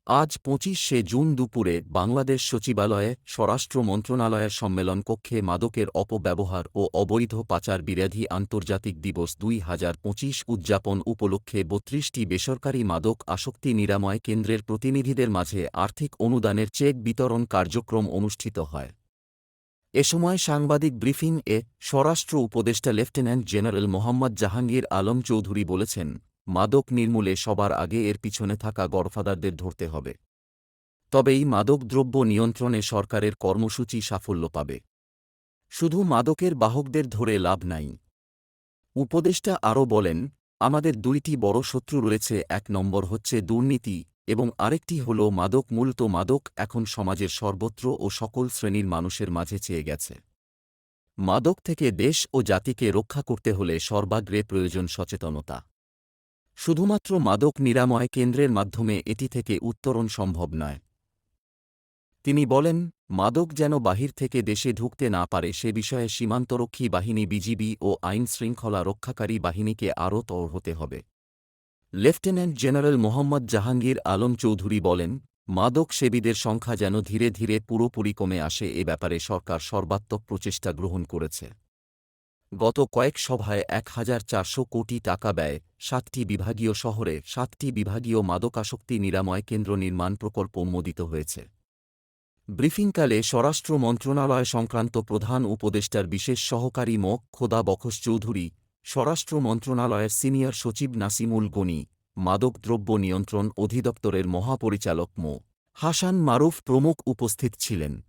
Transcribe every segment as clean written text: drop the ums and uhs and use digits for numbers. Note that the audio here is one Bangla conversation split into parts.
আজ ২৫শে জুন দুপুরে বাংলাদেশ সচিবালয়ে স্বরাষ্ট্র মন্ত্রণালয়ের সম্মেলন কক্ষে মাদকের অপব্যবহার ও অবৈধ পাচার বিরোধী আন্তর্জাতিক দিবস ২০২৫ উদযাপন উপলক্ষে ৩২টি বেসরকারি মাদক আসক্তি নিরাময় কেন্দ্রের প্রতিনিধিদের মাঝে আর্থিক অনুদানের চেক বিতরণ কার্যক্রম অনুষ্ঠিত হয়। এ সময় সাংবাদিক ব্রিফিং-এ স্বরাষ্ট্র উপদেষ্টা লেফটেন্যান্ট জেনারেল মোহাম্মদ জাহাঙ্গীর আলম চৌধুরী বলেছেন, মাদক নির্মূলে সবার আগে এর পিছনে থাকা গডফাদারদের ধরতে হবে। তবেই মাদকদ্রব্য নিয়ন্ত্রণে সরকারের কর্মসূচি সাফল্য পাবে। শুধু মাদকের বাহকদের ধরে লাভ নাই। উপদেষ্টা আরও বলেন, আমাদের দুইটি বড় শত্রু রয়েছে, এক নম্বর হচ্ছে দুর্নীতি এবং আরেকটি হল মাদক। মূলত মাদক এখন সমাজের সর্বত্র ও সকল শ্রেণীর মানুষের মাঝে চেয়ে গেছে। মাদক থেকে দেশ ও জাতিকে রক্ষা করতে হলে সর্বাগ্রে প্রয়োজন সচেতনতা। শুধুমাত্র মাদক নিরাময় কেন্দ্রের মাধ্যমে এটি থেকে উত্তরণ সম্ভব নয়। তিনি বলেন, মাদক যেন বাহির থেকে দেশে ঢুকতে না পারে সে বিষয়ে সীমান্তরক্ষী বাহিনী বিজিবি ও আইন-শৃঙ্খলা রক্ষাকারী বাহিনীকে আরও তর হতে হবে। লেফটেন্যান্ট জেনারেল মোহাম্মদ জাহাঙ্গীর আলম চৌধুরী বলেন, মাদক সেবীদের সংখ্যা যেন ধীরে ধীরে পুরোপুরি কমে আসে এ ব্যাপারে সরকার সর্বাত্মক প্রচেষ্টা গ্রহণ করেছে। গত কয়েক সভায় ১,৪০০ কোটি টাকা ব্যয়ে ৭টি বিভাগীয় শহরে ৭টি বিভাগীয় মাদকাসক্তি নিরাময় কেন্দ্র নির্মাণ প্রকল্প অনুমোদিত হয়েছে। ব্রিফিংকালে স্বরাষ্ট্র মন্ত্রণালয় সংক্রান্ত প্রধান উপদেষ্টার বিশেষ সহকারী মো. খোদা বখশ চৌধুরী, স্বরাষ্ট্র মন্ত্রণালয়ের সিনিয়র সচিব নাসিমুল গনি, মাদকদ্রব্য নিয়ন্ত্রণ অধিদপ্তরের মহাপরিচালক মো. হাসান মারুফ প্রমুখ উপস্থিত ছিলেন।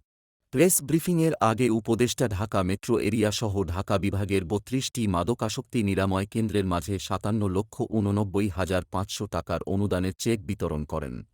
প্রেস ব্রিফিংয়ের আগে উপদেষ্টা ঢাকা মেট্রো এরিয়া সহ ঢাকা বিভাগের ৩২টি মাদকাসক্তি নিরাময় কেন্দ্রের মাঝে ৫৭,৮৯,৫০০ টাকার অনুদানের চেক বিতরণ করেন।